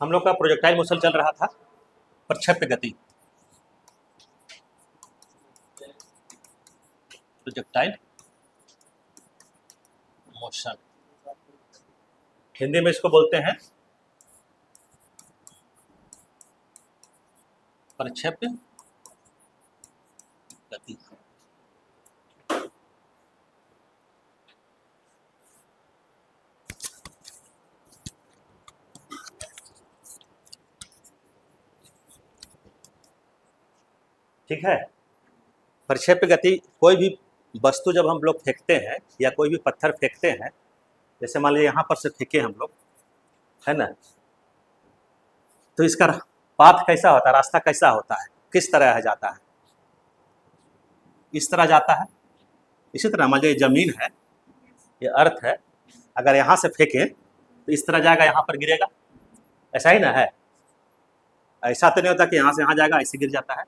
हम लोग का प्रोजेक्टाइल मोशन चल रहा था प्रक्षेप्य गति। प्रोजेक्टाइल मोशन हिंदी में इसको बोलते हैं प्रक्षेप्य गति। ठीक है। प्रक्षेप्य गति कोई भी वस्तु जब हम लोग फेंकते हैं या कोई भी पत्थर फेंकते हैं, जैसे मान लीजिए यहाँ पर से फेंके हम लोग, है ना, तो इसका पाथ कैसा होता है, रास्ता कैसा होता है, किस तरह जाता है? इस तरह जाता है। इसी तरह मान लीजिए जमीन है, ये अर्थ है, अगर यहाँ से फेंके तो इस तरह जाएगा, यहाँ पर गिरेगा, ऐसा ही ना है? ऐसा तो नहीं होता कि यहाँ से यहाँ जाएगा ऐसे गिर जाता है।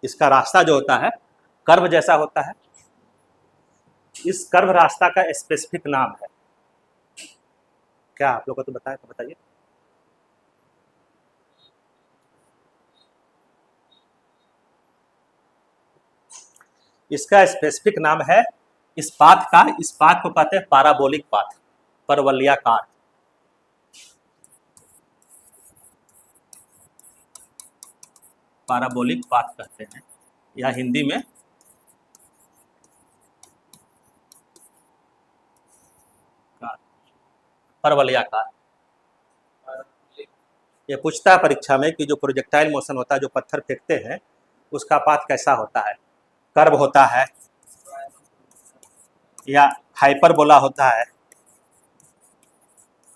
इसका रास्ता जो होता है कर्व जैसा होता है। इस कर्व रास्ता का स्पेसिफिक नाम है क्या? आप लोग को तो बताया, तो बताइए। इसका स्पेसिफिक नाम है, इस पाथ का, इस पाथ को कहते हैं पाराबोलिक पाथ, परवलयाकार। पाराबोलिक पाथ कहते हैं, या हिंदी में परवलयाकार। ये पूछता है परीक्षा में कि जो प्रोजेक्टाइल मोशन होता है, जो पत्थर फेंकते हैं, उसका पाथ कैसा होता है? कर्व होता है या हाइपरबोला होता है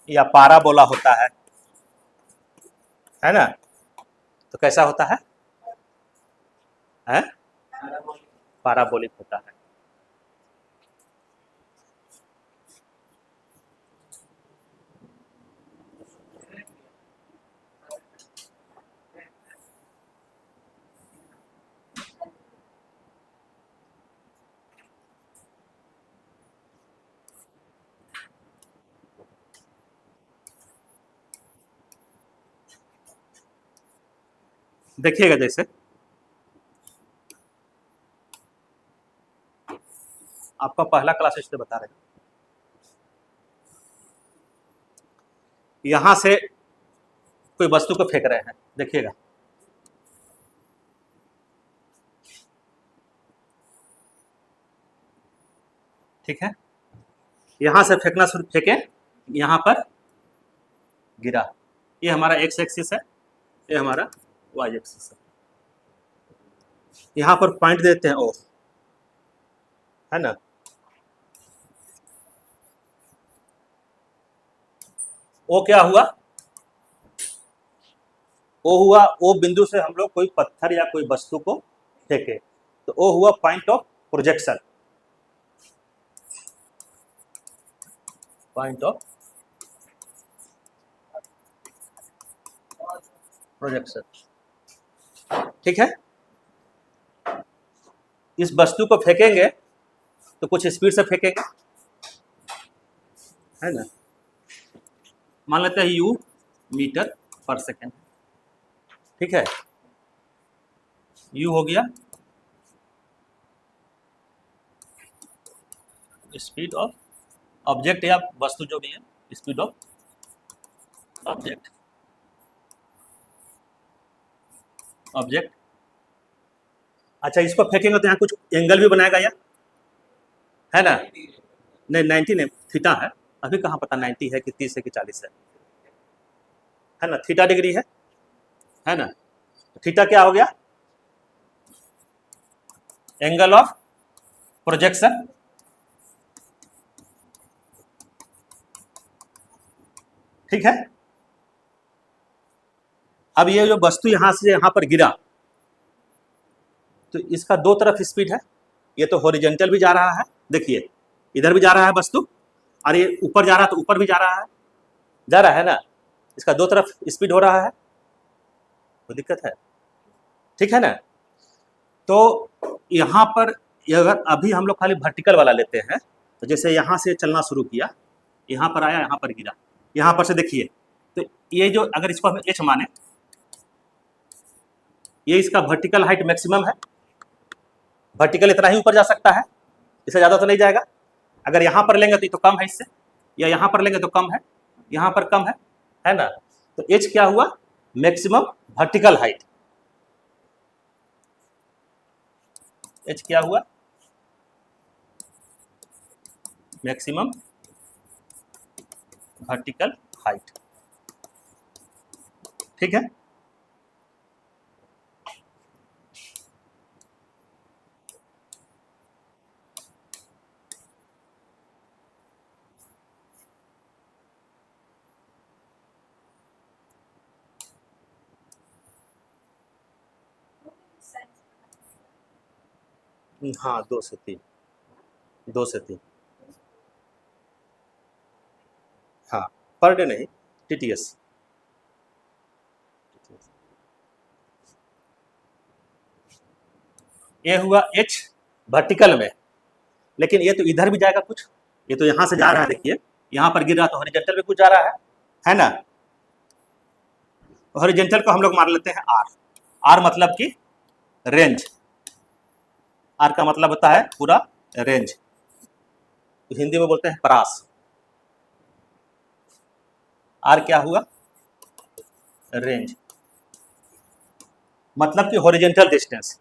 या पाराबोला होता है ना? तो कैसा होता है? पाराबोलिक होता है। देखिएगा, जैसे आपका पहला क्लास इससे बता रहे हैं, यहां से कोई वस्तु को फेंक रहे हैं, देखिएगा, ठीक है, यहां से फेंकना शुरू, फेंके, यहां पर गिरा, ये हमारा एक्स एक्सिस है, ये हमारा वाई एक्सिस है। यहां पर पॉइंट देते हैं ओ, है ना, ओ क्या हुआ? ओ हुआ, ओ बिंदु से हम लोग कोई पत्थर या कोई वस्तु को फेंके, तो ओ हुआ point of projection, point of projection. ठीक है। इस वस्तु को फेंकेंगे तो कुछ स्पीड से फेंकेंगे, है ना, मान लेते हैं u मीटर पर सेकेंड, ठीक है, u हो गया स्पीड ऑफ ऑब्जेक्ट या वस्तु जो भी है, स्पीड ऑफ ऑब्जेक्ट, ऑब्जेक्ट। अच्छा, इसको फेंकेंगे तो यहाँ कुछ एंगल भी बनाएगा या, है ना? नहीं, 90 नहीं, थीटा है, अभी कहाँ पता 90 है कि 30 है कि 40 है ना, थीटा डिग्री है ना, थीटा क्या हो गया? एंगल ऑफ प्रोजेक्शन, ठीक है। अब ये जो वस्तु यहां से यहां पर गिरा, तो इसका दो तरफ स्पीड है, ये तो हॉरिजॉन्टल भी जा रहा है, देखिए इधर भी जा रहा है वस्तु, और ये ऊपर जा रहा है तो ऊपर भी जा रहा है ना, इसका दो तरफ स्पीड हो रहा है, कोई दिक्कत है? ठीक है ना। तो यहाँ पर अगर अभी हम लोग खाली वर्टिकल वाला लेते हैं, तो जैसे यहाँ से चलना शुरू किया, यहाँ पर आया, यहाँ पर गिरा, यहाँ पर से देखिए, तो ये जो अगर इसको हम h माने, ये इसका वर्टिकल हाइट मैक्सिमम है, वर्टिकल इतना ही ऊपर जा सकता है, इससे ज़्यादा तो नहीं जाएगा। अगर यहाँ पर लेंगे तो ये तो कम है इससे, या यहाँ पर लेंगे तो कम है, यहाँ पर कम है ना। तो h क्या हुआ, मैक्सिमम वर्टिकल हाइट। h क्या हुआ, मैक्सिमम वर्टिकल हाइट। ठीक है, हाँ 2 से 3, 2 से 3, हाँ पर डे नहीं, TTS। ये हुआ h वर्टिकल में, लेकिन ये तो इधर भी जाएगा कुछ, ये तो यहाँ से जा रहा है, देखिए यहाँ पर गिर रहा तो हॉरिजॉन्टल में कुछ जा रहा है ना। हॉरिजॉन्टल को हम लोग मान लेते हैं r, r मतलब कि रेंज, r का मतलब होता है पूरा रेंज, तो हिंदी में बोलते हैं परास। r क्या हुआ, रेंज, मतलब कि हॉरिजॉन्टल डिस्टेंस।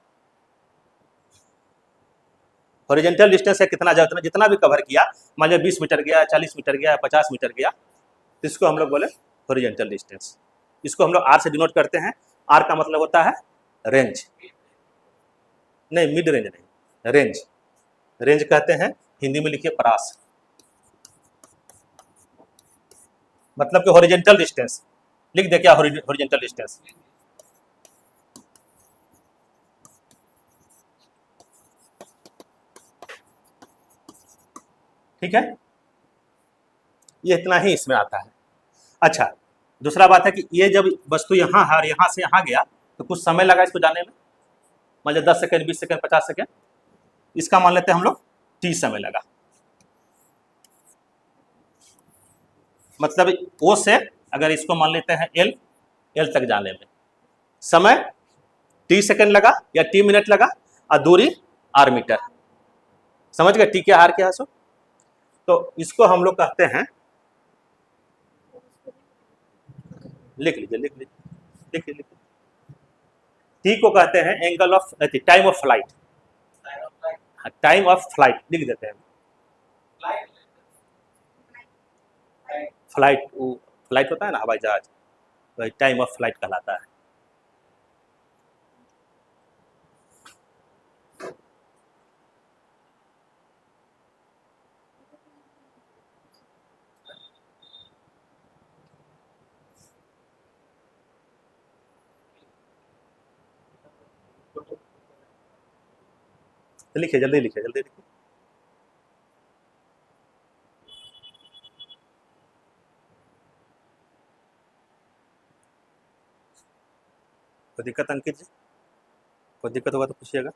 हॉरिजॉन्टल डिस्टेंस है कितना जाए उतना, जितना भी कवर किया, मान लिया 20 मीटर गया, 40 मीटर गया, 50 मीटर गया, तो इसको हम लोग बोले हॉरिजॉन्टल डिस्टेंस। इसको हम लोग r से डिनोट करते हैं, r का मतलब होता है रेंज, नहीं मिड रेंज नहीं, रेंज, रेंज कहते हैं, हिंदी में लिखिए परास, मतलब कि हॉरिजॉन्टल डिस्टेंस। लिख दे क्या हॉरिजॉन्टल डिस्टेंस, ठीक है, ये इतना ही इसमें आता है। अच्छा, दूसरा बात है कि ये जब वस्तु यहाँ है और यहाँ से यहाँ गया तो कुछ समय लगा इसको जाने में, मान लीजिए 10 सेकंड, 20 सेकंड, 50 सेकंड, इसका मान लेते हैं हम लोग t समय लगा। मतलब O से अगर इसको मान लेते हैं L तक जाने में समय t सेकंड लगा या t मिनट लगा, और दूरी r मीटर। समझ गए t क्या r क्या है सो। तो इसको हम लोग कहते हैं, लिख लीजिए लिख लीजिए लिख लीजिए, t को कहते हैं angle of time of flight, time of flight लिख देते हैं। फ्लाइट, फ्लाइट होता है ना हवाई जहाज, वही टाइम ऑफ फ्लाइट कहलाता है। तो लिखिए जल्दी, लिखिए जल्दी लिखिए। कोई दिक्कत अंकित जी, कोई दिक्कत होगा तो पूछिएगा।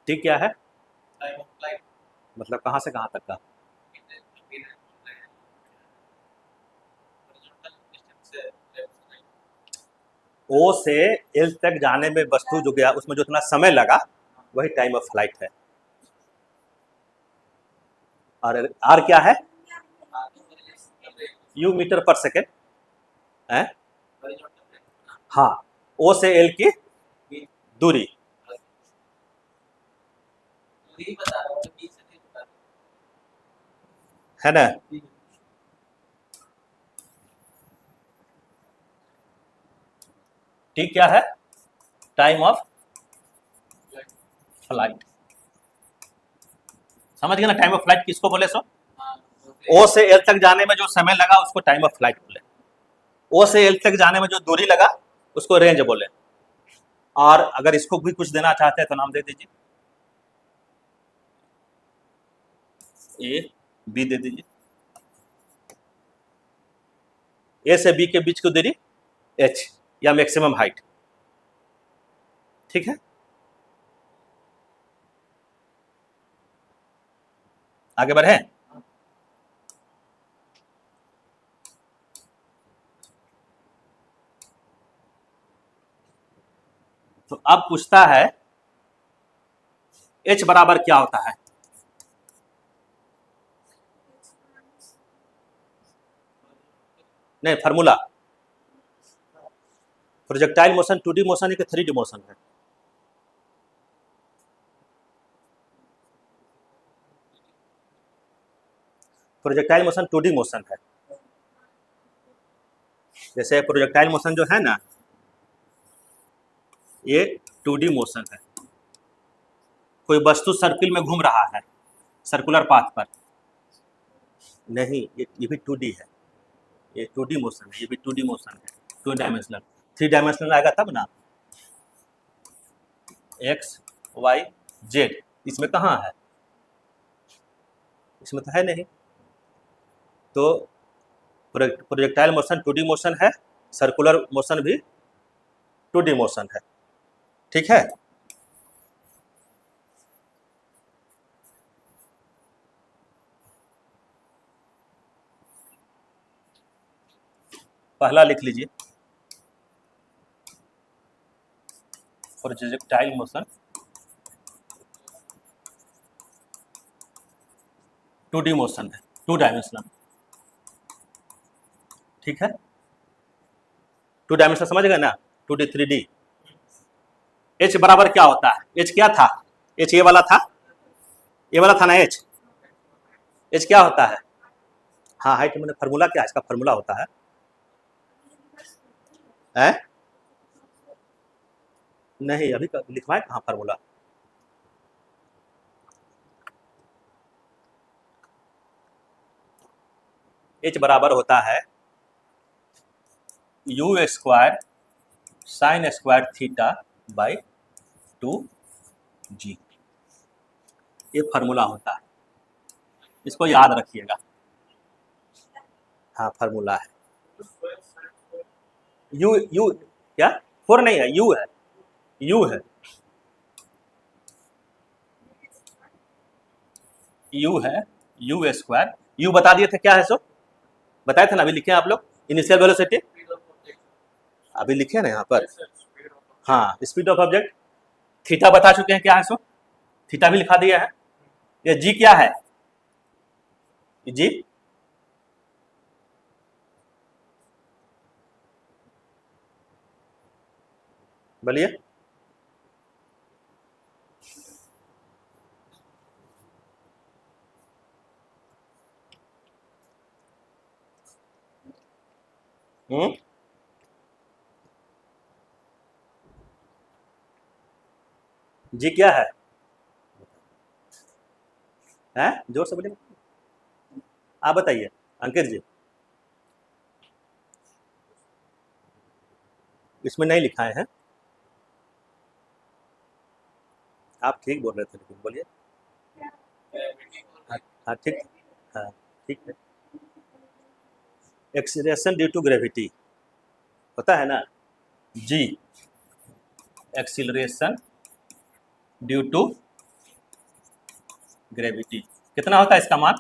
ठीक क्या है, मतलब कहाँ से कहाँ तक का, ओ से एल तक जाने में वस्तु जो गया उसमें जो इतना समय लगा वही टाइम ऑफ फ्लाइट है। और आर क्या है, यू मीटर पर सेकेंड है, हाँ ओ से एल की दूरी बता रहा हूँ, बी से नहीं बता रहा। है ना। टी क्या है? Time of flight. समझ गए ना, टाइम ऑफ फ्लाइट किसको बोले सो? ओ से एल तक जाने में जो समय लगा उसको टाइम ऑफ फ्लाइट बोले। ओ से एल तक जाने में जो दूरी लगा उसको रेंज बोले। और अगर इसको भी कुछ देना चाहते हैं तो नाम दे दीजिए, ए बी दे दीजिए। ए से बी के बीच की दूरी एच या मैक्सिमम हाइट, ठीक है। आगे बढ़े। तो अब पूछता है एच बराबर क्या होता है? नहीं, formula. Projectile motion 2D motion है कि 3D मोशन है? प्रोजेक्टाइल मोशन 2D मोशन है। जैसे प्रोजेक्टाइल मोशन जो है ना, ये 2D मोशन है। कोई वस्तु सर्किल में घूम रहा है सर्कुलर पाथ पर, नहीं ये भी 2D है। ये 2D मोशन है, ये भी 2D मोशन है, 2 डायमेंशनल। 3 डायमेंशनल आएगा तब ना, एक्स वाई जेड। इसमें कहाँ है? इसमें तो है नहीं। तो प्रोजेक्टाइल मोशन 2D मोशन है, सर्कुलर मोशन भी 2D मोशन है, ठीक है। पहला लिख लीजिए, प्रोजेक्टाइल मोशन 2D मोशन है, 2 डायमेंशनल, ठीक है। 2 डायमेंशनल समझ गए ना, 2D 3D। एच बराबर क्या होता है? एच क्या था? एच ये वाला था, ये वाला था ना एच। एच क्या होता है? हाँ हाइट मैंने फार्मूला क्या है इसका? फार्मूला होता है नहीं अभी लिखवाए कहाँ फार्मूला? एच बराबर होता है you square sine square theta by 2g। ये फार्मूला होता है, इसको याद रखिएगा। हाँ फार्मूला है। यू यू क्या? 4 नहीं है, यू है, यू है, यू है, यू स्क्वायर। यू बता दिए थे क्या है सो? बताए थे ना, अभी लिखे आप लोग इनिशियल वेलोसिटी, अभी लिखे ना यहाँ पर। हाँ स्पीड ऑफ ऑब्जेक्ट। थीटा बता चुके हैं क्या है सो, थीटा भी लिखा दिया है। ये जी क्या है? जी बोलिए। जी क्या है? हैं जोर से बोलिए, आप बताइए अंकित जी। इसमें नहीं लिखाए हैं, आप ठीक बोल रहे थे लेकिन बोलिए। हाँ ठीक, हाँ ठीक है। एक्सीलरेशन ड्यू टू ग्रेविटी होता है ना, जी एक्सीलरेशन ड्यू टू ग्रेविटी कितना होता है इसका मान?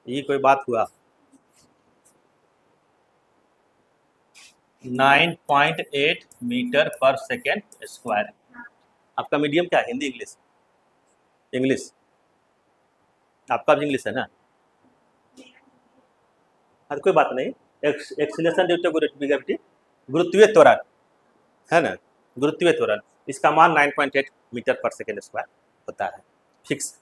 ये कोई बात हुआ? 9.8 मीटर पर सेकेंड स्क्वायर। आपका मीडियम क्या है, हिंदी इंग्लिश? इंग्लिश। आपका भी इंग्लिश है ना? हाँ, तो कोई बात नहीं। एक्सीलरेशन ड्यू टू ग्रेविटी, गुरुत्वीय त्वरण, है ना, गुरुत्वीय त्वरण, इसका मान 9.8 मीटर पर सेकेंड स्क्वायर होता है, फिक्स।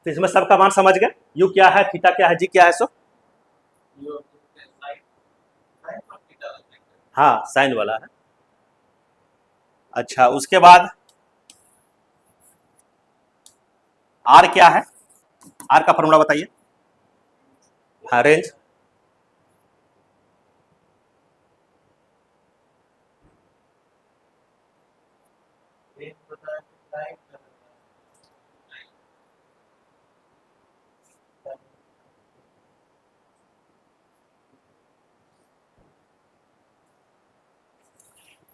तो इसमें सबका मान समझ गए, यू क्या है, थीटा क्या है, जी क्या है, सो हाँ साइन वाला है। अच्छा, उसके बाद आर क्या है, आर का फॉर्मूला बताइए। हाँ, range.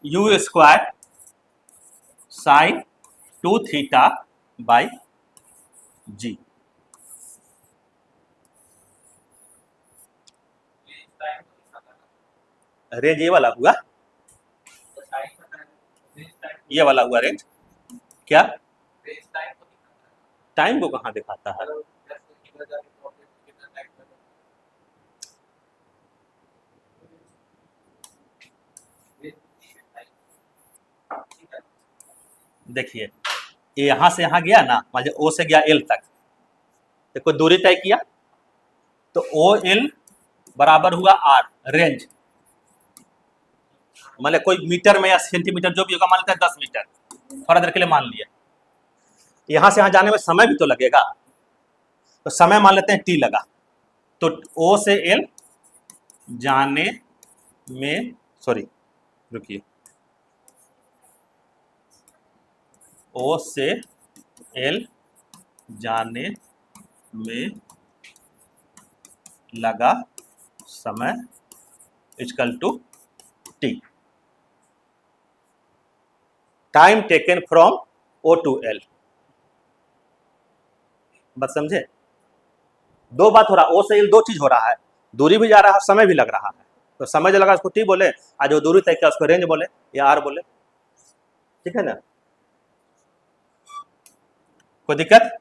U square sine 2 theta by g. Range ये वाला हुआ, ये वाला हुआ रेंज। क्या टाइम को कहाँ दिखाता है? देखिए, ये यहाँ से यहाँ गया ना, मान लीजिए ओ से गया एल तक, तो कोई दूरी तय किया, तो ओ एल बराबर हुआ आर, रेंज। मान लिया कोई मीटर में या सेंटीमीटर जो भी होगा, मान लेते हैं 10 मीटर, थोड़ा देर के लिए मान लिया। यहाँ से यहाँ जाने में समय भी तो लगेगा, तो समय मान लेते हैं टी लगा, तो ओ से एल जाने में, सॉरी रुकिए, ओ से एल जाने में लगा समय equal to t, time taken from O to L. बात समझे? दो बात हो रहा है, ओ से एल दो चीज हो रहा है, दूरी भी जा रहा है, समय भी लग रहा है। तो समय जो लगा उसको टी बोले, आज जो दूरी तय किया उसको रेंज बोले या आर बोले, ठीक है ना? कोई दिक्कत?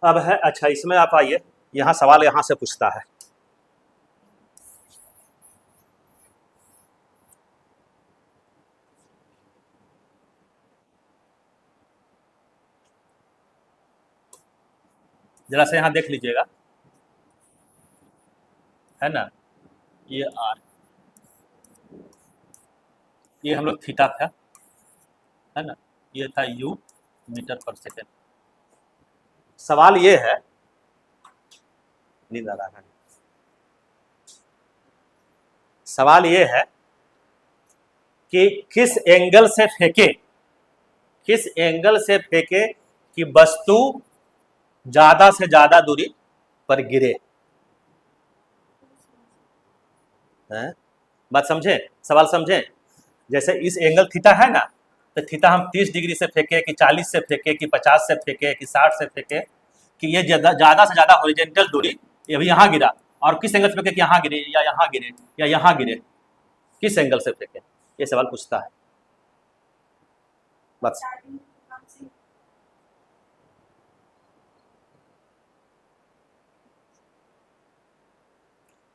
अब है, अच्छा इसमें आप आइए, यहाँ सवाल यहाँ से पूछता है, जरा से यहाँ देख लीजिएगा, है ना, ये आर, ये हम लोग थीटा था, है ना, ये था यू मीटर पर सेकेंड। सवाल ये है, नींद आ रहा है, सवाल ये है कि किस एंगल से फेंके, किस एंगल से फेंके कि वस्तु ज्यादा से ज्यादा दूरी पर गिरे, हैं? बात समझे, सवाल समझे? जैसे इस एंगल थीटा है ना, तो थीटा हम 30 डिग्री से फेंके कि 40 से फेंके कि 50 से फेंके कि 60 से फेंके, कि ये ज्यादा से ज्यादा हॉरिजॉन्टल दूरी ये भी यहाँ गिरा, और किस एंगल से फेंके कि यहाँ गिरे या यहाँ गिरे या यहाँ गिरे, किस एंगल से फेंके, ये सवाल पूछता है। बस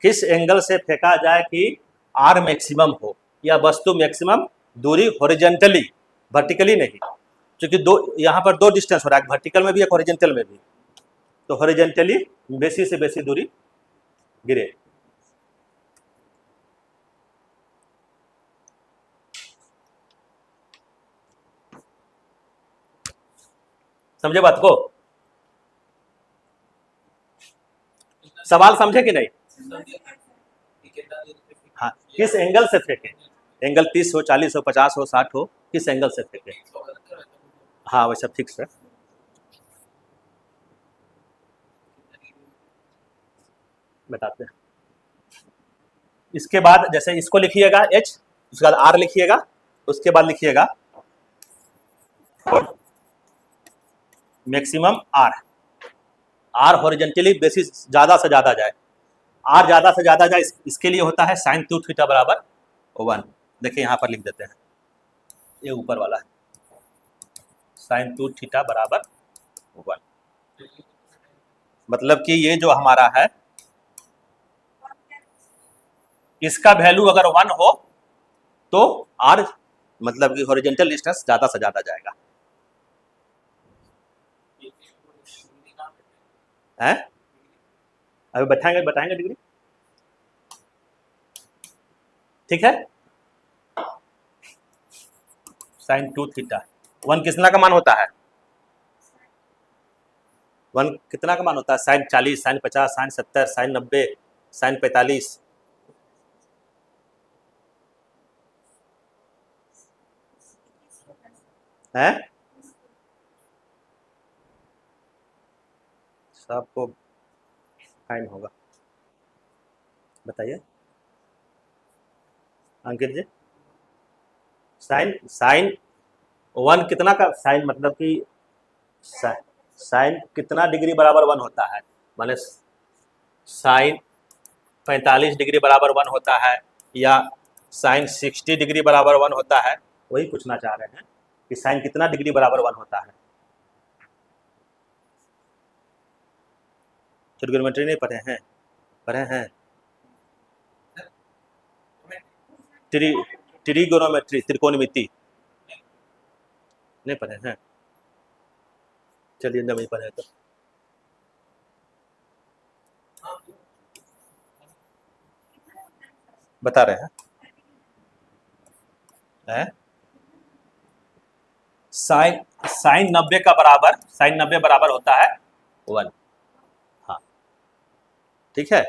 किस एंगल से फेंका जाए कि आर मैक्सिमम हो या वस्तु मैक्सिमम दूरी हॉरिजॉन्टली, वर्टिकली नहीं, क्योंकि दो यहाँ पर दो डिस्टेंस हो रहा है, वर्टिकल में भी एक हॉरिजॉन्टल में भी, तो हॉरिजॉन्टली बेसी से बेसी दूरी गिरे। समझे बात को? सवाल समझे कि नहीं? हाँ, किस एंगल से फेंके, एंगल 30 हो, 40 हो, 50 हो, 60 हो, किस एंगल से फेंके, हाँ वैसा फिक्स है। बताते हैं, इसके बाद जैसे इसको लिखिएगा h, उसके बाद r लिखिएगा, उसके बाद लिखिएगा maximum r, r horizontally basis ज़्यादा से ज़्यादा जाए, आर ज़्यादा से ज़्यादा जाए, इसके लिए होता है साइन 2 थीटा बराबर 1। देखिए यहाँ पर लिख देते हैं, ये ऊपर वाला है, साइन 2 थीटा बराबर 1। मतलब कि ये जो हमारा है, इसका वैल्यू अगर 1 हो तो आर मतलब कि हॉरिजेंटल डिस्टेंस ज़्यादा से ज़्यादा जाएगा। हैं? अभी बताएंगे डिग्री, ठीक है। साइन 2 थीटा 1 कितना का मान होता है? 1 कितना का मान होता है? Sine 40, sine 50, sine 70, sine 90, sine 45। है सबको फाइन होगा, बताइए अंकित जी। साइन साइन 1 कितना का साइन मतलब कि साइन कितना डिग्री बराबर 1 होता है? माने साइन 45 डिग्री बराबर 1 होता है या साइन 60 डिग्री बराबर 1 होता है? वही पूछना चाह रहे हैं कि साइन कितना डिग्री बराबर 1 होता है। ट्रिग्नोमेट्री नहीं पढ़े हैं? पढ़े हैं ट्रिगोनोमेट्री, त्रिकोणमिति नहीं पढ़े हैं? चलिए नहीं पढ़े तो बता रहे हैं, साइन साइन 90 का बराबर, साइन 90 बराबर होता है 1। हाँ ठीक है।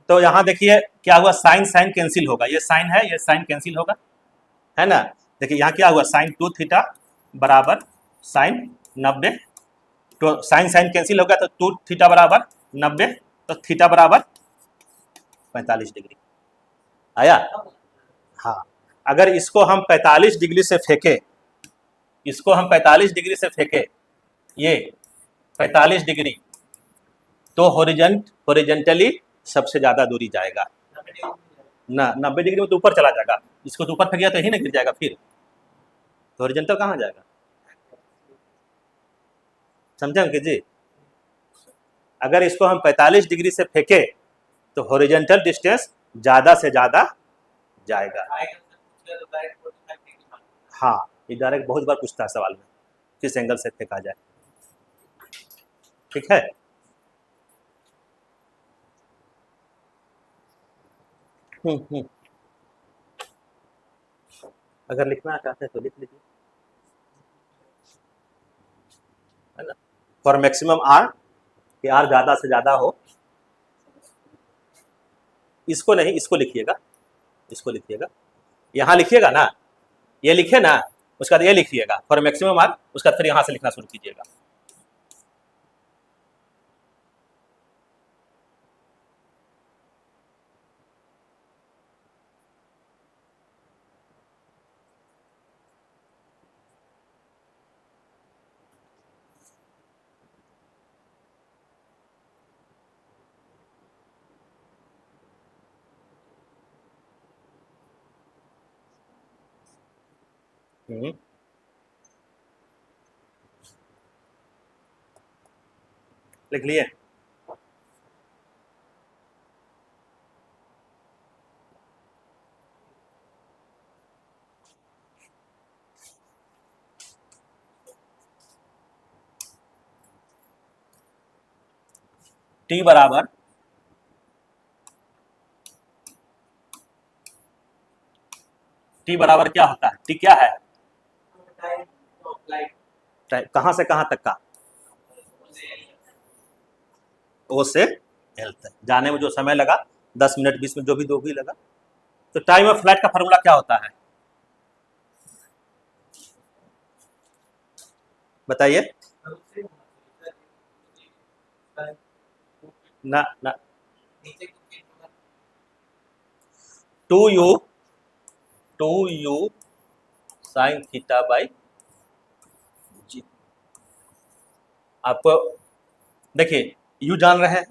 तो यहाँ देखिए क्या हुआ, साइन साइन कैंसिल होगा, ये साइन है, ये साइन कैंसिल होगा, है ना। देखिए यहाँ क्या हुआ, साइन 2 थीटा बराबर साइन 90, तो साइन साइन कैंसिल होगा तो 2 थीटा बराबर 90, तो थीटा बराबर 45 डिग्री आया। हाँ, अगर इसको हम 45 डिग्री से फेंके, इसको हम 45 डिग्री से फेंके, ये 45 डिग्री, तो हॉरिजेंटली सबसे ज्यादा दूरी जाएगा ना। 90 डिग्री में तो ऊपर चला जाएगा, इसको तो ऊपर फेंक गया तो यही ना गिर जाएगा, फिर तो हॉरिजेंटल कहाँ जाएगा? समझे अंकित जी? अगर इसको हम 45 डिग्री से फेंके तो हॉरिजेंटल डिस्टेंस ज्यादा से ज्यादा जाएगा। हाँ, ये डायरेक्ट बहुत बार पूछता है सवाल में, किस एंगल से फेंका जाए, ठीक है। अगर लिखना चाहते हैं तो लिख लीजिए, है ना। फॉर मैक्सिमम आर, कि आर ज्यादा से ज्यादा हो, इसको नहीं, इसको लिखिएगा, इसको लिखिएगा, यहाँ लिखिएगा ना, ये लिखे ना, उसके बाद ये लिखिएगा फॉर मैक्सिमम आर, उसका फिर यहाँ से लिखना शुरू कीजिएगा। लिख लिए? टी बराबर क्या होता है? टी क्या है? कहां से कहां तक का? ओ से एल तक जाने में जो समय लगा, 10 मिनट 20 मिनट जो भी लगा, तो टाइम ऑफ फ्लाइट का फॉर्मूला क्या होता है बताइए? ना ना, 2u साइन थीटा बाई जी, आपको देखिए यू जान रहे हैं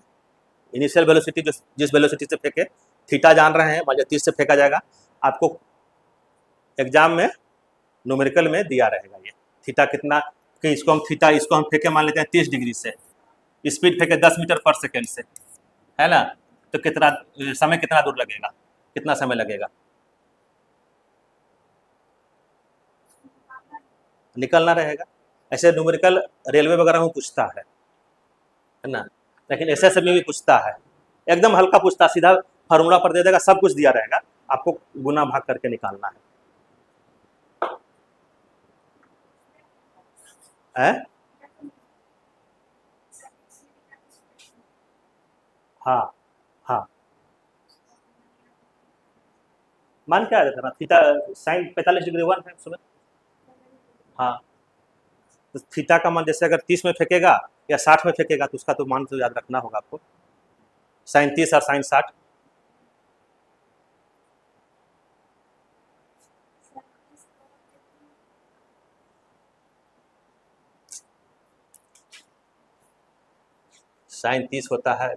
इनिशियल वेलोसिटी जिस वेलोसिटी से फेंके, थीटा जान रहे हैं मान लीजिए 30 से फेंका जाएगा, आपको एग्जाम में न्यूमेरिकल में दिया रहेगा ये थीटा कितना, कि इसको हम फेंके मान लेते हैं 30 डिग्री से, स्पीड फेंके 10 मीटर पर सेकेंड से, है ना, तो कितना समय कितना दूर लगेगा, कितना समय लगेगा निकलना रहेगा। ऐसे न्यूमेरिकल रेलवे वगैरह में पूछता है ना, लेकिन एसएससी में भी पूछता है, एकदम हल्का पूछता, सीधा फार्मूला पर दे देगा, सब कुछ दिया रहेगा, आपको गुना भाग करके निकालना है। हाँ हाँ, मान क्या रहता ना, थीटा साइन 45 डिग्री 1 है उसमें। हाँ, तो थीटा का मान जैसे अगर 30 में फेंकेगा या 60 में फेंकेगा तो उसका तो मान तो याद रखना होगा आपको, साइन 30 और साइन 60। साइन 30 होता है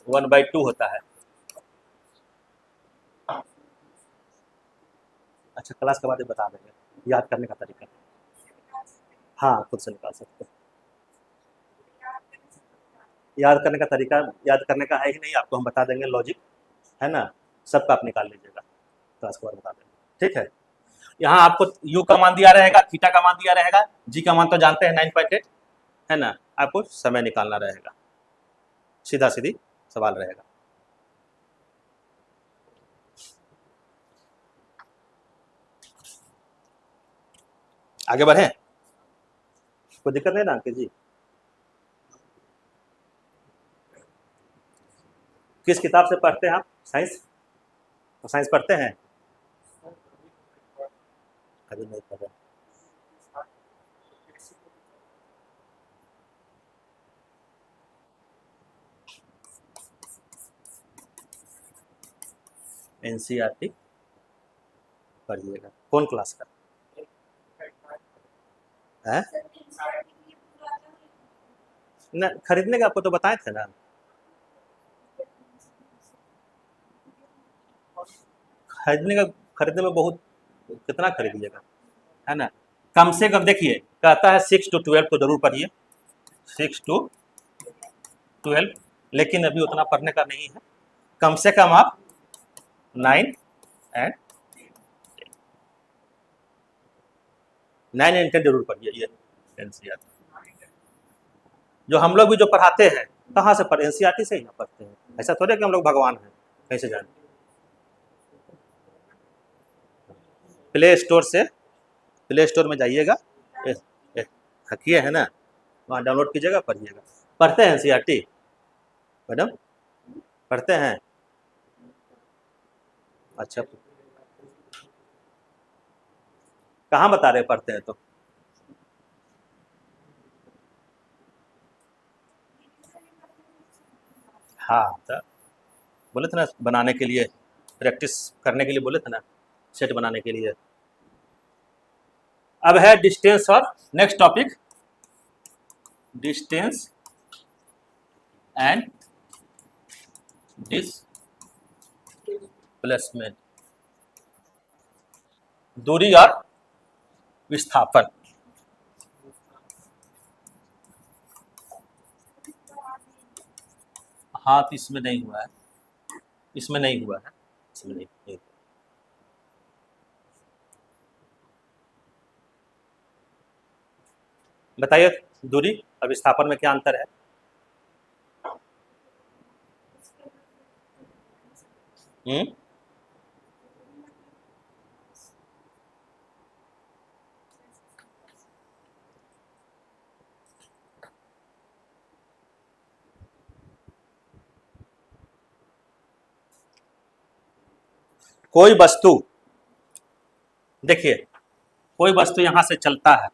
1/2 होता है। अच्छा, क्लास के बाद ही बता देंगे याद करने का तरीका। हाँ, खुद से निकाल सकते हैं। याद करने का तरीका याद करने का है ही नहीं, आपको हम बता देंगे लॉजिक, है ना, सबका आप निकाल लीजिएगा, क्लास के बाद बता देंगे, ठीक है। यहाँ आपको यू का मान दिया रहेगा, थीटा का मान दिया रहेगा, जी का मान तो जानते हैं 9.8, है ना, आपको समय निकालना रहेगा, सीधा सीधी सवाल रहेगा। आगे बढ़े, कोई दिक्कत नहीं ना अंकित जी? किस किताब से पढ़ते हैं आप साइंस? साइंस पढ़ते हैं? अभी नहीं पढ़ रहे। एनसीईआरटी पढ़िएगा। कौन क्लास का है? ना खरीदने का आपको तो बताए थे ना, खरीदने में बहुत, कितना खरीदिएगा, है ना, कम से कम देखिए कहता है 6 to 12 तो जरूर पढ़िए, 6 to 12, लेकिन अभी उतना पढ़ने का नहीं है, कम से कम आप 9 एंड 10 जरूर पढ़िए ये एनसीईआरटी। जो हम लोग भी जो पढ़ाते हैं कहाँ से पढ़, एनसीईआरटी से ही ना पढ़ते हैं, ऐसा थोड़े कि हम लोग भगवान हैं कहीं से जाने। प्ले स्टोर में जाइएगा, किए है ना, वहाँ डाउनलोड कीजिएगा, पढ़िएगा। पढ़ते हैं एनसीईआरटी मैडम, पढ़ते हैं? अच्छा, कहाँ बता रहे पढ़ते हैं तो? हाँ, तो बोले थे ना बनाने के लिए, प्रैक्टिस करने के लिए बोले थे ना, सेट बनाने के लिए। अब है डिस्टेंस और next topic, distance and displacement, दूरी और विस्थापन। हाँ, तो इसमें नहीं हुआ है, इसमें नहीं हुआ है, इसमें नहीं। बताइए दूरी और विस्थापन में क्या अंतर है? हम्म, कोई वस्तु, देखिए कोई वस्तु यहां से चलता है,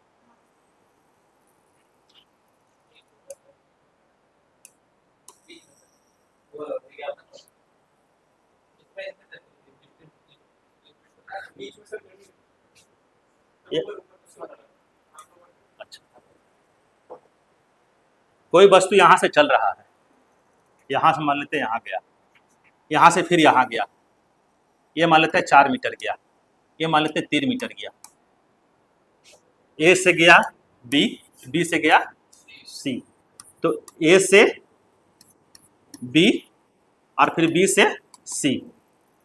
कोई वस्तु यहाँ से चल रहा है, यहाँ से मान लेते हैं यहाँ गया, यहाँ से फिर यहाँ गया, ये मान लेते हैं 4 मीटर गया, ये मान लेते हैं 3 मीटर गया, ए से गया बी, बी से गया सी, तो ए से बी और फिर बी से सी,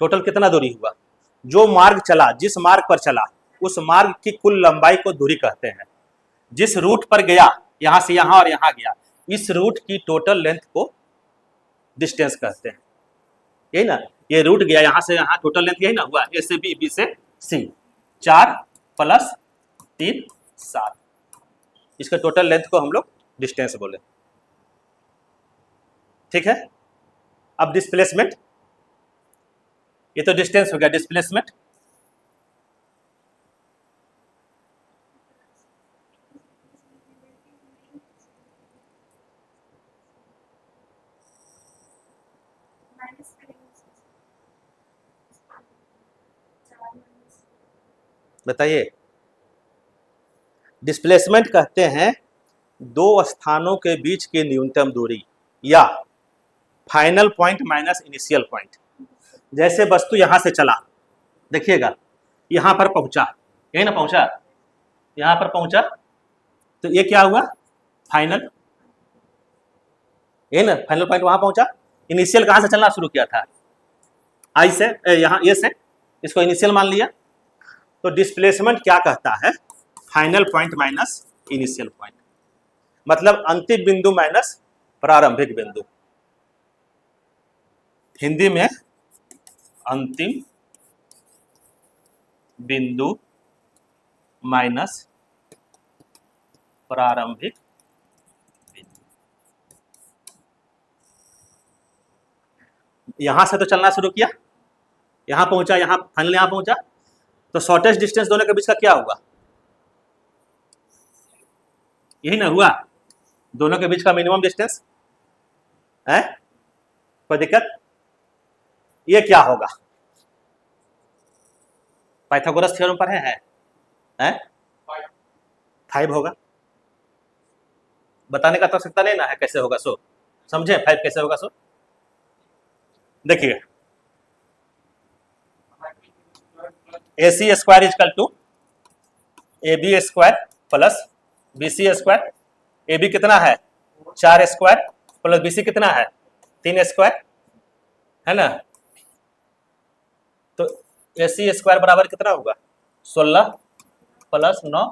टोटल कितना दूरी हुआ? जो मार्ग चला, जिस मार्ग पर चला, उस मार्ग की कुल लंबाई को दूरी कहते हैं। जिस रूट पर गया, यहां से यहां और यहां गया, इस रूट की टोटल लेंथ को डिस्टेंस कहते हैं। यही ना, ये रूट गया यहां से यहां, टोटल लेंथ यही ना हुआ, ए से बी, बी से सी, 4 + 3 7, इसके टोटल लेंथ को हम लोग डिस्टेंस बोले। ठीक है। अब डिस्प्लेसमेंट, ये तो डिस्टेंस हो गया। डिस्प्लेसमेंट बताइए। डिस्प्लेसमेंट कहते हैं दो स्थानों के बीच की न्यूनतम दूरी या final point minus initial point. जैसे वस्तु यहां से चला, देखिएगा यहां पर पहुंचा, यही ना पहुंचा, यहां पर पहुंचा, तो ये क्या हुआ? फाइनल, ये ना फाइनल पॉइंट वहां पहुंचा। इनिशियल कहां से चलना शुरू किया था? आई से, यहां ए से, इसको इनिशियल मान लिया। तो डिस्प्लेसमेंट क्या कहता है? Final point minus initial point, मतलब अंतिम बिंदु माइनस प्रारंभिक बिंदु। हिंदी में अंतिम बिंदु माइनस प्रारंभिक बिंदु। यहां से तो चलना शुरू किया, यहां पहुंचा, यहां फाइनल यहां पहुंचा, तो शॉर्टेस्ट डिस्टेंस दोनों के बीच का क्या हुआ? यही ना हुआ, दोनों के बीच का मिनिमम डिस्टेंस है। कोई दिक्कत? ये क्या होगा? पाइथागोरस थ्योरम पर है? 5 होगा। बताने का तो आवश्यकता नहीं ना है कैसे होगा सो, समझे 5 कैसे होगा सो। देखिए AC square equal to AB square plus BC square. AB कितना है? 4 स्क्वायर प्लस BC कितना है? 3 स्क्वायर, है ना। तो AC स्क्वायर बराबर कितना होगा? 16 + 9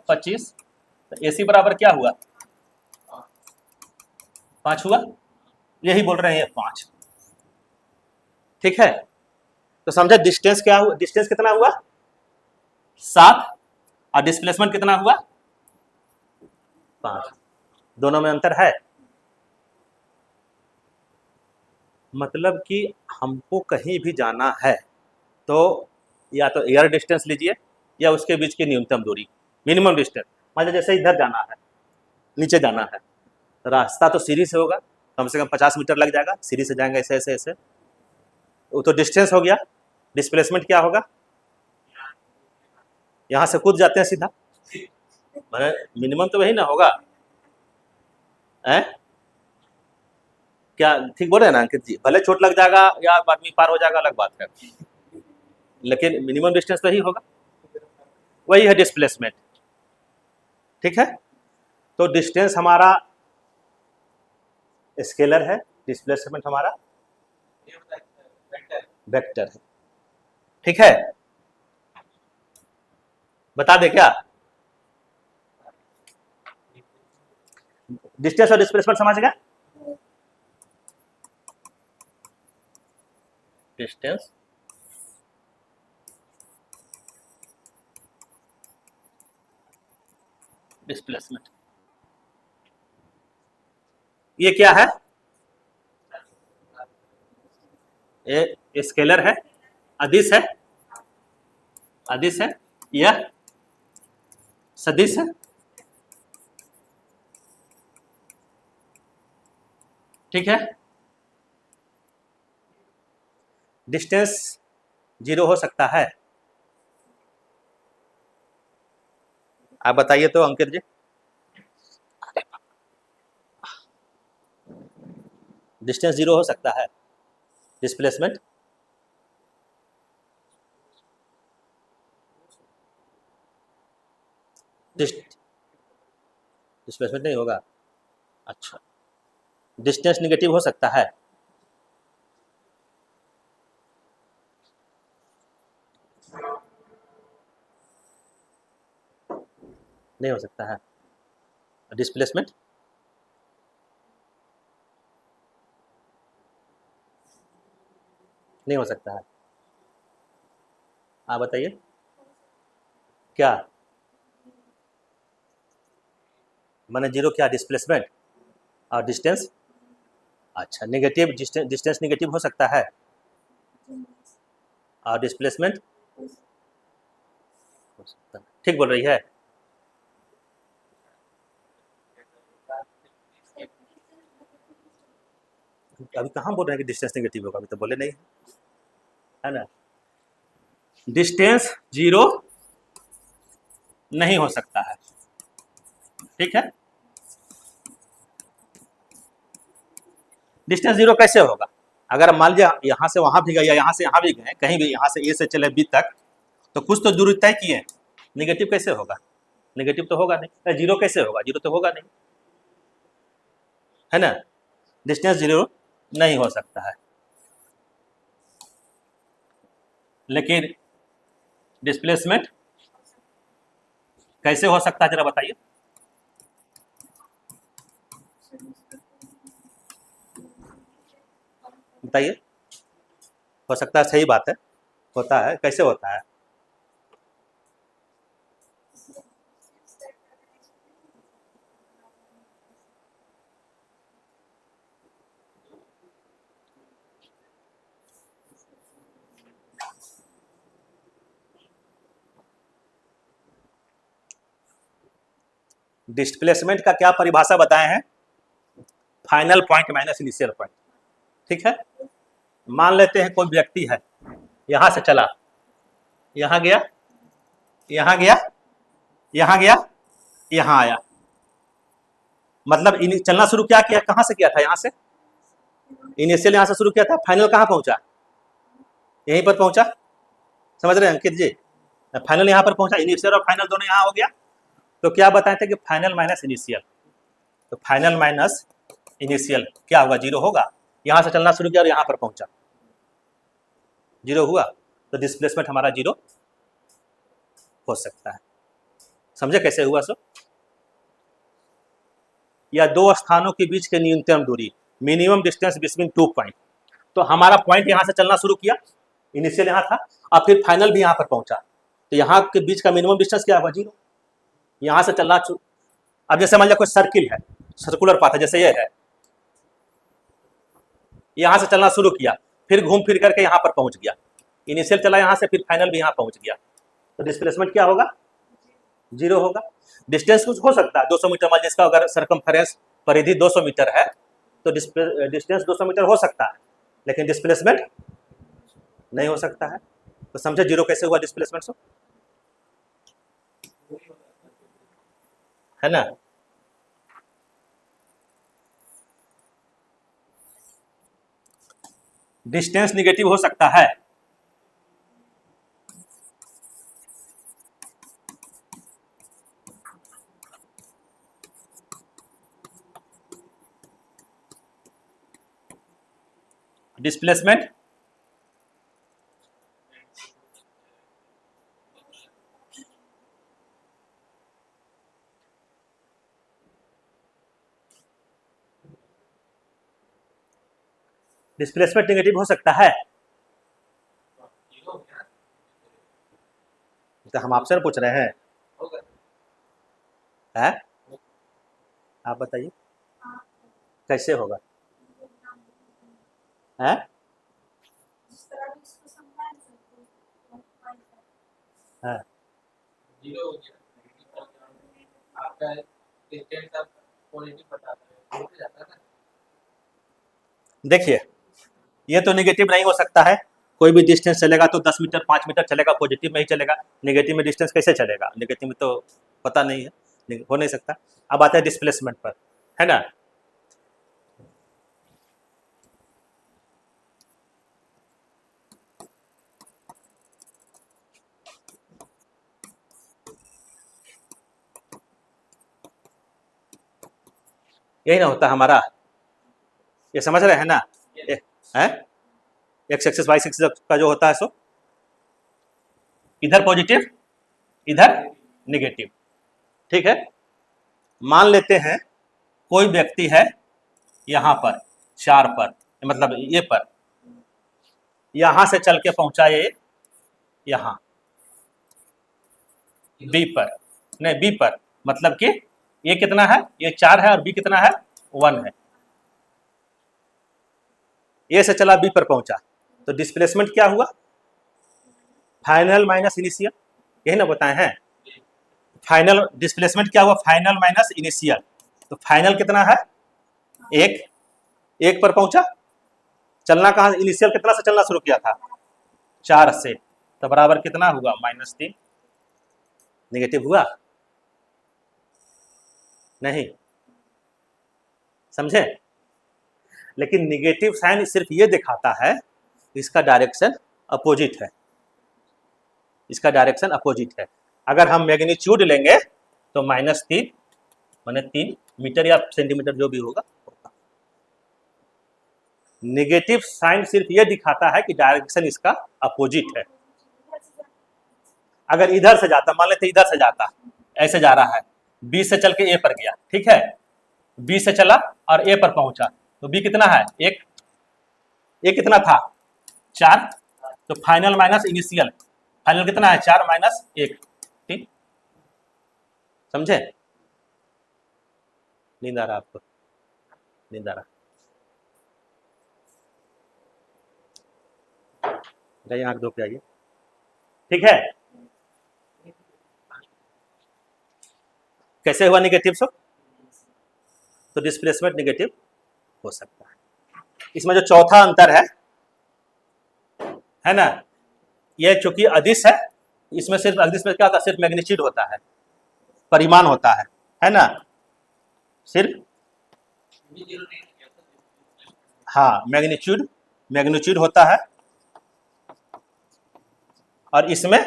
25। तो AC बराबर क्या हुआ? 5 हुआ। यही बोल रहे हैं 5। ठीक है, तो समझे डिस्टेंस क्या हुआ? डिस्टेंस कितना हुआ? 7, और डिस्प्लेसमेंट कितना हुआ? 5। दोनों में अंतर है। मतलब कि हमको कहीं भी जाना है तो या तो एयर डिस्टेंस लीजिए या उसके बीच की न्यूनतम दूरी, मिनिमम डिस्टेंस। मान लीजिए जैसे इधर जाना है, नीचे जाना है, रास्ता तो सीढ़ी से होगा, कम से कम 50 मीटर लग जाएगा, सीढ़ी से जाएंगे ऐसे ऐसे ऐसे, वो तो डिस्टेंस हो गया। डिस्प्लेसमेंट क्या होगा? यहाँ से कूद जाते हैं सीधा, मैंने मिनिमम तो वही ना होगा, है क्या? ठीक बोल रहे हैं ना अंकित जी? भले चोट लग जाएगा या आदमी पार हो जाएगा अलग बात है, लेकिन मिनिमम डिस्टेंस तो ही होगा, वही है डिस्प्लेसमेंट। ठीक है, तो डिस्टेंस हमारा स्केलर है, डिस्प्लेसमेंट हमारा वेक्टर है। ठीक है, बता दे क्या? डिस्टेंस और डिस्प्लेसमेंट समझ गया? डिस्टेंस डिस्प्लेसमेंट, ये क्या है? ये स्केलर है, अदिश है, अदिश है, यह सदिश है। ठीक है, डिस्टेंस 0 हो सकता है। आप बताइए तो अंकित जी। डिस्टेंस जीरो हो सकता है, डिस्प्लेसमेंट डिस्प्लेसमेंट नहीं होगा। अच्छा, डिस्टेंस निगेटिव हो सकता है, नहीं हो सकता है। डिस्प्लेसमेंट नहीं हो सकता है। आप बताइए क्या माने जीरो, क्या डिस्प्लेसमेंट और डिस्टेंस। अच्छा, नेगेटिव डिस्टेंस नेगेटिव हो सकता है और डिस्प्लेसमेंट हो सकता है। ठीक बोल रही है। अभी कहाँ बोल रहे हैं कि डिस्टेंस नेगेटिव होगा, अभी तो बोले नहीं है ना। डिस्टेंस जीरो नहीं हो सकता है, ठीक है। डिस्टेंस जीरो कैसे होगा? अगर मान लिया यहाँ से वहाँ भी गए या यहाँ से यहाँ भी गए, कहीं भी यहाँ से ए से चले बी तक, तो कुछ तो दूरी तय किए, नेगेटिव कैसे होगा? नेगेटिव तो होगा नहीं। जीरो कैसे होगा? जीरो तो होगा नहीं, है ना। डिस्टेंस जीरो नहीं हो सकता है, लेकिन डिस्प्लेसमेंट कैसे हो सकता है, जरा बताइए। बताइए। हो सकता है, सही बात है, होता है। कैसे होता है? डिस्प्लेसमेंट का क्या परिभाषा बताए हैं? Final point minus initial point, ठीक है। मान लेते हैं कोई व्यक्ति है, यहां से चला, यहां गया, यहां गया, यहां गया, यहां आया, मतलब चलना शुरू क्या किया, कहां से किया था? यहां से इनिशियल, यहां से शुरू किया था, फाइनल कहां पहुंचा? यहीं पर पहुंचा। समझ रहे हैं अंकित जी? फाइनल यहां पर पहुंचा, इनिशियल और फाइनल दोनों यहां हो गया। तो क्या बताए थे कि फाइनल माइनस इनिशियल, तो फाइनल माइनस इनिशियल क्या होगा? जीरो होगा। यहां से चलना शुरू किया और यहां पर पहुंचा, जीरो हुआ, तो डिस्प्लेसमेंट हमारा जीरो हो सकता है। समझे कैसे हुआ सो? या दो स्थानों के बीच के न्यूनतम दूरी, minimum distance between two point. तो हमारा पॉइंट यहां से चलना शुरू किया, इनिशियल यहां था, और फिर फाइनल भी यहां पर पहुंचा, तो यहां के बीच का मिनिमम डिस्टेंस क्या होगा? जीरो। यहां से चलना, अब जैसे मान लिया कोई सर्किल है, सर्कुलर पाथ है, जैसे ये है, यहां से चलना शुरू किया, फिर घूम फिर करके यहां पर पहुंच गया, इनिशियल चला यहां से, फिर फाइनल भी यहां पहुंच गया, तो डिस्प्लेसमेंट क्या होगा? जीरो होगा। डिस्टेंस कुछ हो सकता है, 200 मीटर, मान जिसका अगर सरकमफेरेंस परिधि 200 मीटर है, तो डिस्टेंस 200 मीटर हो सकता है, लेकिन डिस्प्लेसमेंट नहीं हो सकता है। तो समझे जीरो कैसे हुआ डिस्प्लेसमेंट से, है ना। डिस्टेंस निगेटिव हो सकता है, डिस्प्लेसमेंट डिस्प्लेसमेंट निगेटिव हो सकता है। जीरो हो गया। तो हम आपसे पूछ रहे हैं, होगा। है? आप बताइए कैसे होगा, है? है? जीरो हो गया। आपका डिस्टेंस आप पॉजिटिव बताता है, हो जाता है ना। देखिए, ये तो नेगेटिव नहीं हो सकता है। कोई भी डिस्टेंस चलेगा तो 10 मीटर 5 मीटर चलेगा, पॉजिटिव में ही चलेगा। नेगेटिव में डिस्टेंस कैसे चलेगा? नेगेटिव में तो पता नहीं है, हो नहीं सकता। अब आता है डिस्प्लेसमेंट पर, है ना। यही ना होता हमारा, ये समझ रहे हैं ना? हैं एक्स एक्सिस वाई एक्सिस का जो होता है सो इधर पॉजिटिव इधर निगेटिव, ठीक है। मान लेते हैं कोई व्यक्ति है यहाँ पर 4 पर, मतलब ये पर, यहां से चल के पहुंचा ये यहाँ बी पर, नहीं बी पर, मतलब कि ये कितना है, ये 4 है और बी कितना है 1 है। ए से चला बी पर पहुंचा, तो डिस्प्लेसमेंट क्या हुआ, फाइनल माइनस इनिशियल, यही ना बताए हैं। फाइनल डिस्प्लेसमेंट क्या हुआ, फाइनल माइनस इनिशियल, तो फाइनल कितना है 1, 1 पर पहुंचा, चलना कहां, इनिशियल कितना से चलना शुरू किया था 4 से, तो बराबर कितना हुआ -3, नेगेटिव हुआ नहीं, समझे। लेकिन निगेटिव साइन सिर्फ ये दिखाता है इसका डायरेक्शन अपोजिट है, इसका डायरेक्शन अपोजिट है। अगर हम मैग्नीट्यूड लेंगे तो -3 माने 3 मीटर या सेंटीमीटर जो भी होगा। नेगेटिव साइन सिर्फ ये दिखाता है कि डायरेक्शन इसका अपोजिट है। अगर इधर से जाता, मान लेते इधर से जाता, ऐसे जा रहा है, बी से चल के ए पर गया, ठीक है, बी से चला और ए पर पहुंचा, तो बी कितना है 1, ए कितना था 4, तो फाइनल माइनस इनिशियल, फाइनल कितना है 4 माइनस 1, ठीक, समझे। नींद आ रहा आपको, नींद आ रहा, जाइए आंख धो के आइए, ठीक है। कैसे हुआ निगेटिव सब, तो डिस्प्लेसमेंट निगेटिव हो सकता है। इसमें जो चौथा अंतर है ना, ये चूंकि अदिश है, इसमें सिर्फ अदिश में क्या होता है, सिर्फ मैग्नीट्यूड होता है, परिमाण होता है ना, सिर्फ हाँ मैग्नीट्यूड होता है, और इसमें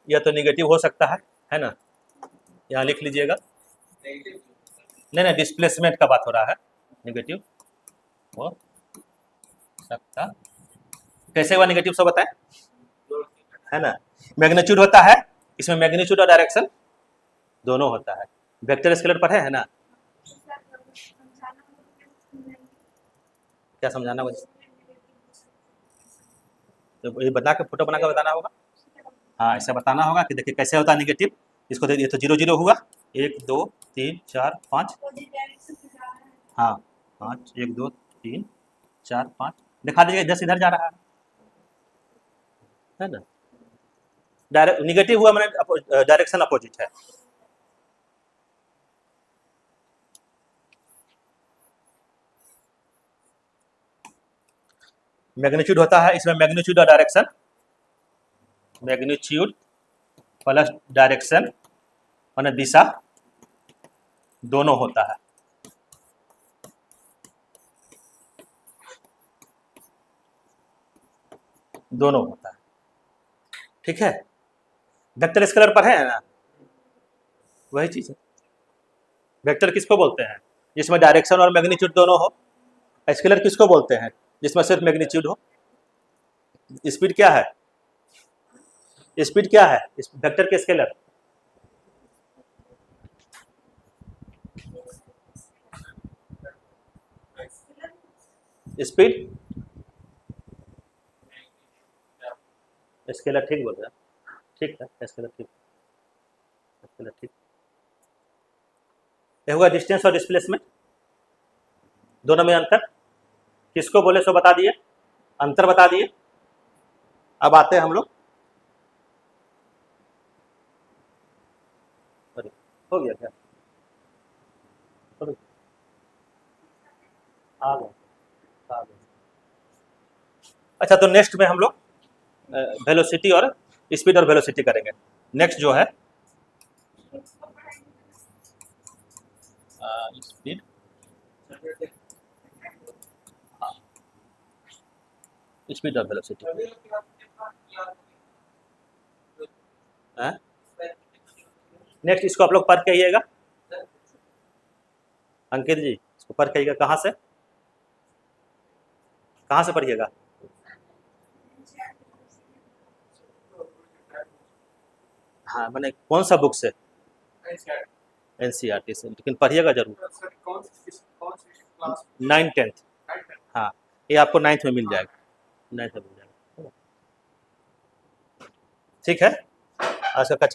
यह तो निगेटिव हो सकता है ना, यहाँ लिख लीजिएगा, नहीं डिस्प्लेसमेंट का बात हो रहा है, निगेटिव हो सकता, कैसे हुआ निगेटिव सब बताएं, है ना। मैग्नीट्यूड होता है, इसमें मैग्नीट्यूड और डायरेक्शन दोनों होता है। वेक्टर स्केलर पर है ना, क्या समझाना मुझे, तो ये बता के फोटो बना के बताना होगा, हाँ ऐसा बताना होगा कि देखिए कैसे होता है निगेटिव, इसको देखिए तो 0 0 हुआ, 1 2 3 4 5, हाँ 5 1 2 3 4 5, दिखा दीजिए 10 इधर जा रहा है ना, डायरेक्ट निगेटिव हुआ मैंने डायरेक्शन अपोजिट है। मैग्नीट्यूड होता है, इसमें मैग्नीट्यूड और डायरेक्शन, मैग्नीट्यूड प्लस डायरेक्शन माने दिशा दोनों होता है, दोनों होता है, ठीक है। वेक्टर स्केलर पर है ना, वही चीज है। वेक्टर किसको बोलते हैं, जिसमें डायरेक्शन और मैग्नीट्यूड दोनों हो। स्केलर किसको बोलते हैं, जिसमें सिर्फ मैग्नीट्यूड हो। स्पीड क्या है, स्पीड क्या है वेक्टर के स्केलर, स्पीड, स्केलर ठीक बोल रहे हैं, ठीक है स्केलर ठीक, स्केलर ठीक। ये होगा डिस्टेंस और डिस्प्लेसमेंट, दोनों में अंतर किसको बोले सो बता दिए, अंतर बता दिए। अब आते हैं हम लोग, हो गया क्या, आ गए। अच्छा तो नेक्स्ट में हम लोग वेलोसिटी और स्पीड और वेलोसिटी करेंगे। नेक्स्ट जो है speed, speed of velocity. Next इसको आप लोग पढ़ के आइएगा, अंकित जी इसको पढ़ के आइएगा। कहाँ से पढ़िएगा? हाँ मैंने कौन सा बुक से? NCERT से, लेकिन पढ़िएगा जरूर। 9th 10th, हाँ ये आपको 9th में मिल जाएगा, 9th में मिल जाएगा। ठीक है, आज का कक्षा